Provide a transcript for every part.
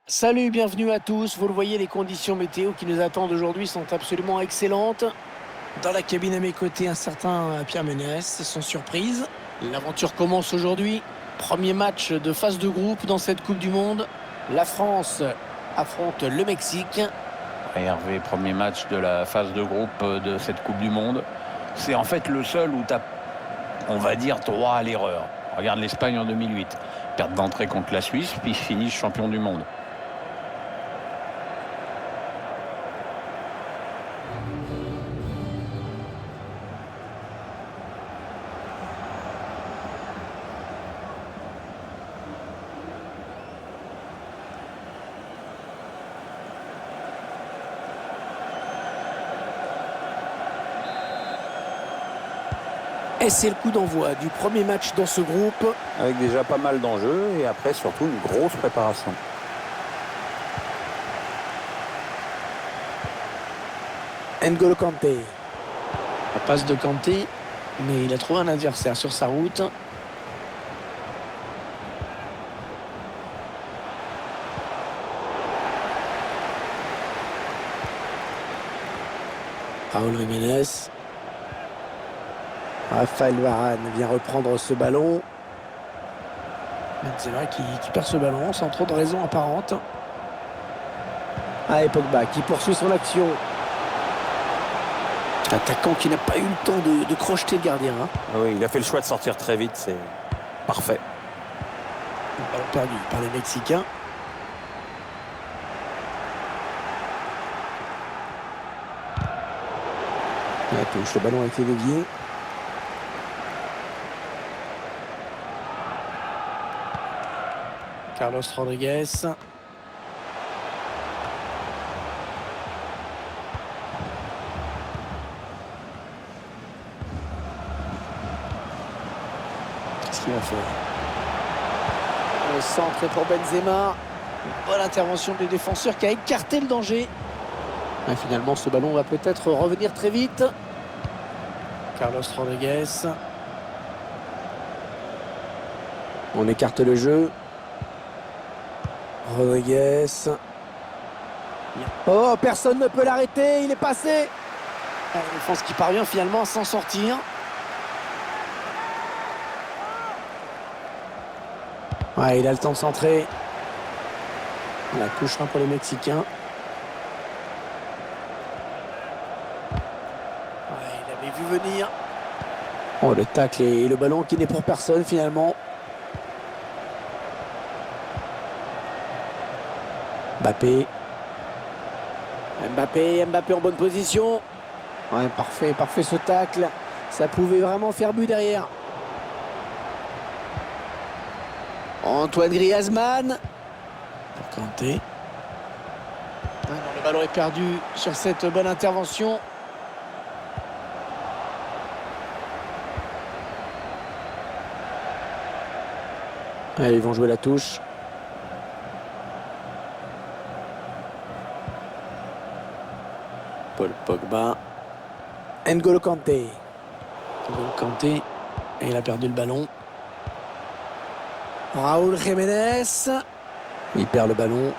Salut, bienvenue à tous. Vous le voyez, les conditions météo qui nous attendent aujourd'hui sont absolument excellentes. Dans la cabine à mes côtés, un certain Pierre Ménès, sans surprise. L'aventure commence aujourd'hui. Premier match de phase de groupe dans cette Coupe du Monde. La France affronte le Mexique. Hervé, premier match de la phase de groupe de cette Coupe du Monde. C'est en fait le seul où tu as, on va dire, droit à l'erreur. Regarde l'Espagne en 2008. Perte d'entrée contre la Suisse, puis finish champion du monde. Et c'est le coup d'envoi du premier match dans ce groupe. Avec déjà pas mal d'enjeux et après surtout une grosse préparation. N'Golo Kanté. La passe de Kanté, mais il a trouvé un adversaire sur sa route. Raúl Jiménez. Raphaël Varane vient reprendre ce ballon. Benzema qui perd ce ballon sans trop de raison apparente. Et Pogba qui poursuit son action. Attaquant qui n'a pas eu le temps de crocheter le gardien. Oui, il a fait le choix de sortir très vite, c'est parfait. Le ballon perdu par les Mexicains. La touche, le ballon a été dévié. Carlos Rodriguez. Qu'est-ce qu'il va faire? Le centre est pour Benzema. Bonne intervention du défenseur qui a écarté le danger. Et finalement, ce ballon va peut-être revenir très vite. Carlos Rodriguez. On écarte le jeu. Rodriguez. Oh, personne ne peut l'arrêter, il est passé. La défense qui parvient finalement à s'en sortir. Ouais, il a le temps de centrer. La touche pour les Mexicains. Ouais, il avait vu venir. Oh, le tacle et le ballon qui n'est pour personne finalement. Mbappé en bonne position. Ouais, parfait ce tacle. Ça pouvait vraiment faire but derrière. Antoine Griezmann. Pour Kanté. Le ballon est perdu sur cette bonne intervention. Allez, ils vont jouer la touche. Paul Pogba. N'Golo Kanté. N'Golo Kanté. Et il a perdu le ballon. Raúl Jiménez. Il perd le ballon.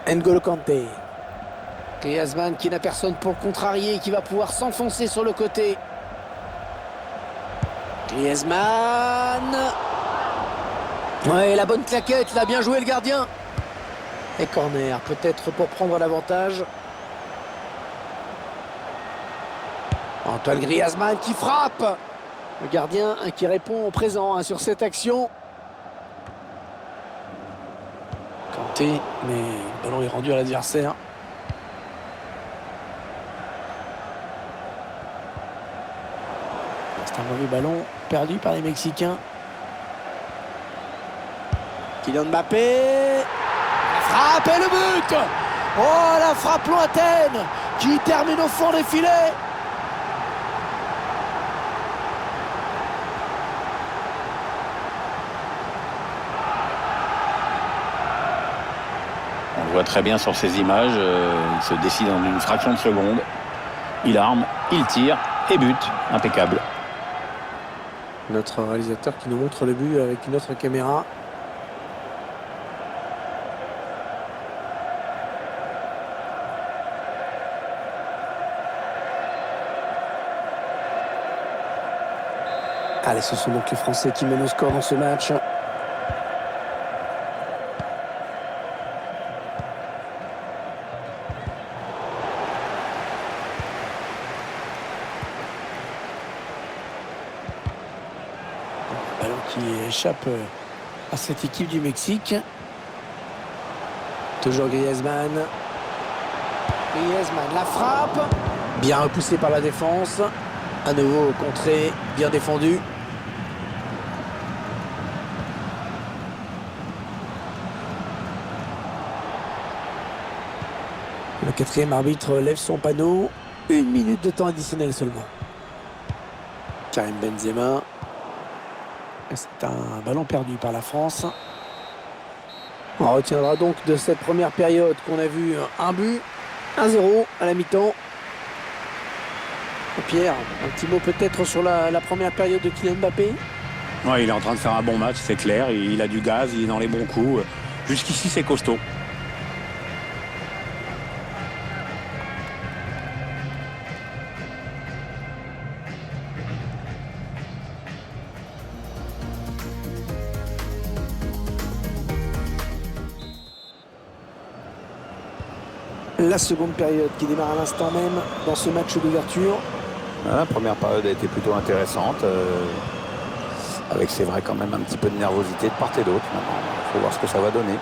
N'Golo Kanté. Griezmann qui n'a personne pour contrarier et qui va pouvoir s'enfoncer sur le côté. Griezmann. Ouais, la bonne claquette, il a bien joué le gardien. Et corner, peut-être pour prendre l'avantage. Antoine Griezmann qui frappe. Le gardien qui répond au présent sur cette action. Kanté, mais le ballon est rendu à l'adversaire. C'est un mauvais ballon perdu par les Mexicains. Kylian Mbappé. La frappe et le but. Oh, la frappe lointaine qui termine au fond des filets. On le voit très bien sur ces images. Il se décide en une fraction de seconde. Il arme, il tire et but. Impeccable. Notre réalisateur qui nous montre le but avec une autre caméra. Allez, ce sont donc les Français qui mènent au score dans ce match. Ballon qui échappe à cette équipe du Mexique. Toujours Griezmann. Griezmann, la frappe. Bien repoussé par la défense. À nouveau contré, bien défendu. Le quatrième arbitre lève son panneau. 1 minute de temps additionnel seulement. Karim Benzema. C'est un ballon perdu par la France. On retiendra donc de cette première période qu'on a vu un but, 1-0 à la mi-temps. Pierre, un petit mot peut-être sur la première période de Kylian Mbappé. Ouais, il est en train de faire un bon match, c'est clair. Il a du gaz, il est dans les bons coups. Jusqu'ici, c'est costaud. La seconde période qui démarre à l'instant même dans ce match d'ouverture. La première période a été plutôt intéressante. Avec, c'est vrai, quand même un petit peu de nervosité de part et d'autre. Il faut voir ce que ça va donner.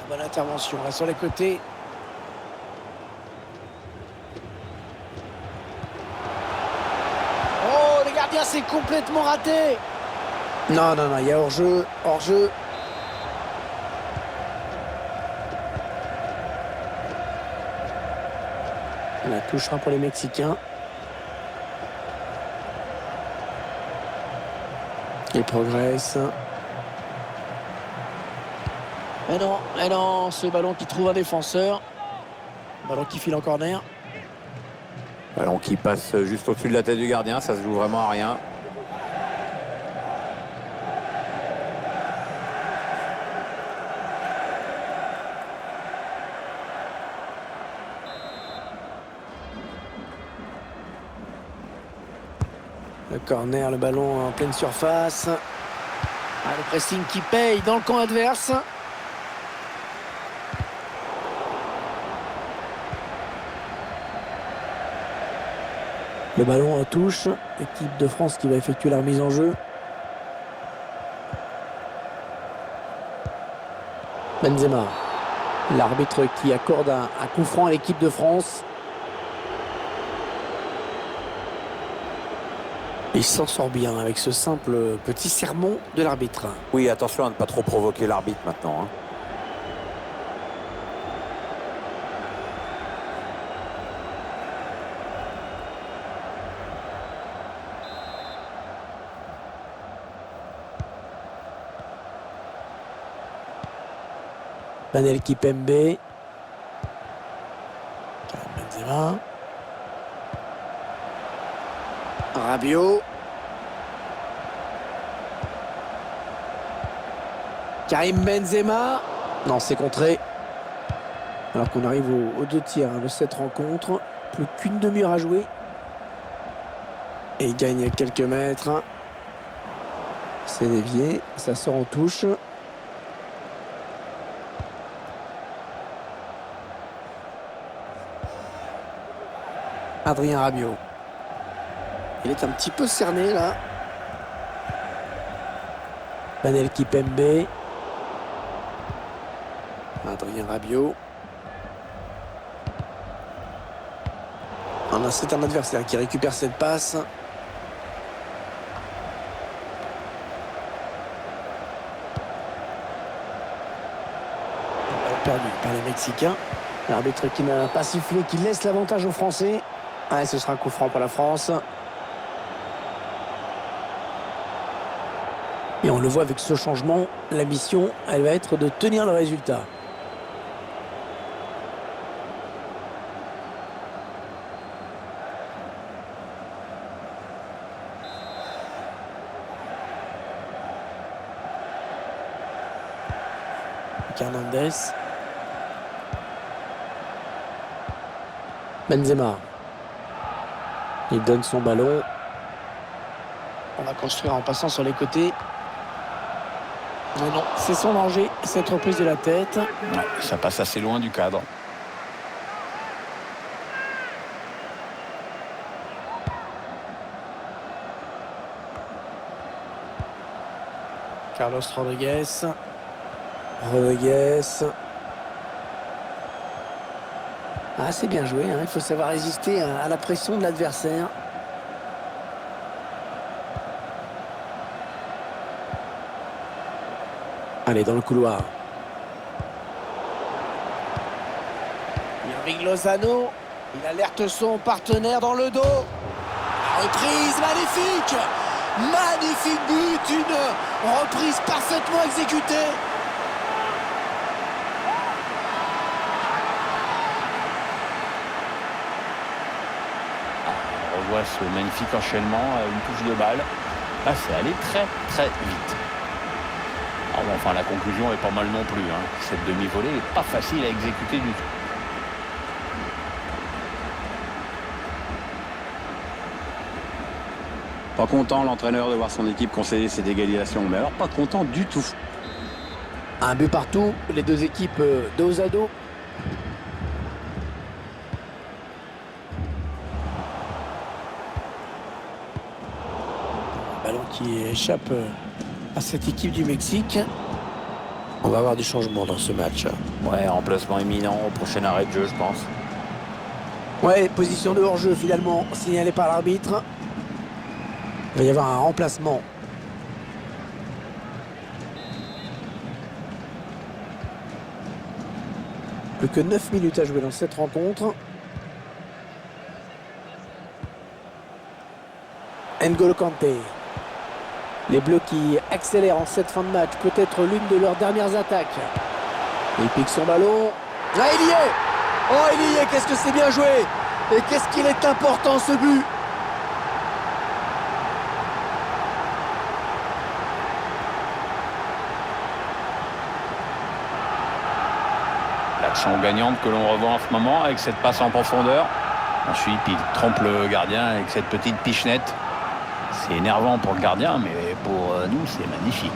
Bonne intervention là sur les côtés. Oh, le gardien s'est complètement raté. Non, il y a hors-jeu, hors-jeu. La touchera pour les Mexicains. Il progresse. Mais non, ce ballon qui trouve un défenseur. Ballon qui file en corner. Ballon qui passe juste au-dessus de la tête du gardien, ça se joue vraiment à rien. Le corner, le ballon en pleine surface. Le pressing qui paye dans le camp adverse. Le ballon en touche. L'équipe de France qui va effectuer la remise en jeu. Benzema. L'arbitre qui accorde un coup franc à l'équipe de France. Il s'en sort bien avec ce simple petit sermon de l'arbitre. Oui, attention à ne pas trop provoquer l'arbitre maintenant. Panel Kipembe. Benzema. Rabiot. Karim Benzema. Non, c'est contré. Alors qu'on arrive aux 2 tiers de cette rencontre. Plus qu'une demi-heure à jouer. Et il gagne quelques mètres. C'est dévié. Ça sort en touche. Adrien Rabiot. Il est un petit peu cerné là. Panel Kipembe. Adrien Rabiot. C'est un adversaire qui récupère cette passe. Perdu par les Mexicains. L'arbitre qui n'a pas sifflé, qui laisse l'avantage aux Français. Ce sera un coup franc pour la France. Et on le voit avec ce changement, la mission, elle va être de tenir le résultat. avec Hernandez. Benzema. Il donne son ballon. On va construire en passant sur les côtés. Mais non, c'est son danger, cette reprise de la tête. Ouais, ça passe assez loin du cadre. Carlos Rodriguez. Rodriguez. Ah, c'est bien joué, hein. Il faut savoir résister à la pression de l'adversaire. Allez, dans le couloir. Irving Lozano. Il alerte son partenaire dans le dos. La reprise magnifique. Magnifique but. Une reprise parfaitement exécutée. On revoit ce magnifique enchaînement, une touche de balle. Là, c'est allé très très vite. Alors bon, enfin, la conclusion est pas mal non plus. Hein. Cette demi-volée n'est pas facile à exécuter du tout. Pas content l'entraîneur de voir son équipe concéder cette égalisation, mais alors pas content du tout. Un but partout, les deux équipes dos à dos. Ballon qui échappe à cette équipe du Mexique. On va avoir du changement dans ce match. Ouais, remplacement imminent au prochain arrêt de jeu, je pense. Ouais, position de hors-jeu finalement signalée par l'arbitre. Il va y avoir un remplacement. Plus que 9 minutes à jouer dans cette rencontre. N'Golo Kanté. Les Bleus qui accélèrent en cette fin de match. Peut-être l'une de leurs dernières attaques. Il pique son ballon. Là, il y est. Oh, il y est. Qu'est-ce que c'est bien joué. Et qu'est-ce qu'il est important ce but. L'action gagnante que l'on revoit en ce moment avec cette passe en profondeur. Ensuite, il trompe le gardien avec cette petite pichenette. C'est énervant pour le gardien, mais pour nous, c'est magnifique.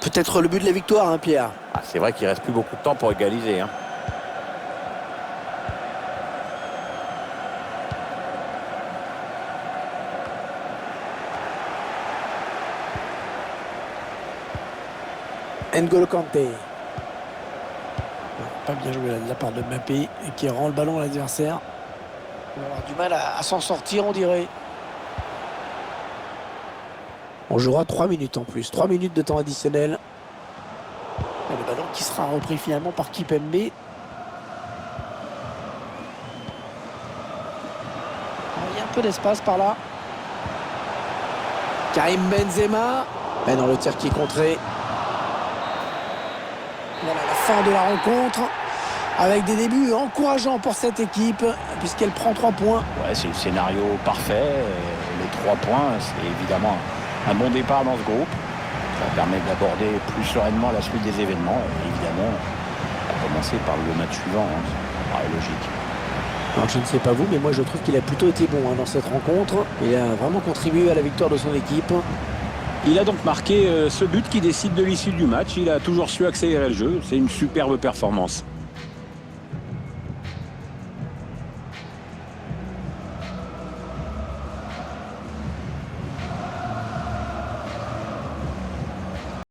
Peut-être le but de la victoire, hein, Pierre. Ah, c'est vrai qu'il reste plus beaucoup de temps pour égaliser. Hein. N'Golo Kanté. Pas bien joué de la part de Mbappé qui rend le ballon à l'adversaire. On va avoir du mal à s'en sortir, on dirait. On jouera 3 minutes en plus. 3 minutes de temps additionnel. Et le ballon qui sera repris finalement par Kipembe. Il y a un peu d'espace par là. Karim Benzema. Et dans le tir qui est contré. Voilà la fin de la rencontre. Avec des débuts encourageants pour cette équipe. Puisqu'elle prend 3 points. Ouais, c'est le scénario parfait. Les 3 points, c'est évidemment un bon départ dans ce groupe. Ça permet d'aborder plus sereinement la suite des événements. Et évidemment, à commencer par le match suivant. Hein. Ça paraît logique. Alors je ne sais pas vous, mais moi je trouve qu'il a plutôt été bon dans cette rencontre. Il a vraiment contribué à la victoire de son équipe. Il a donc marqué ce but qui décide de l'issue du match. Il a toujours su accélérer le jeu. C'est une superbe performance.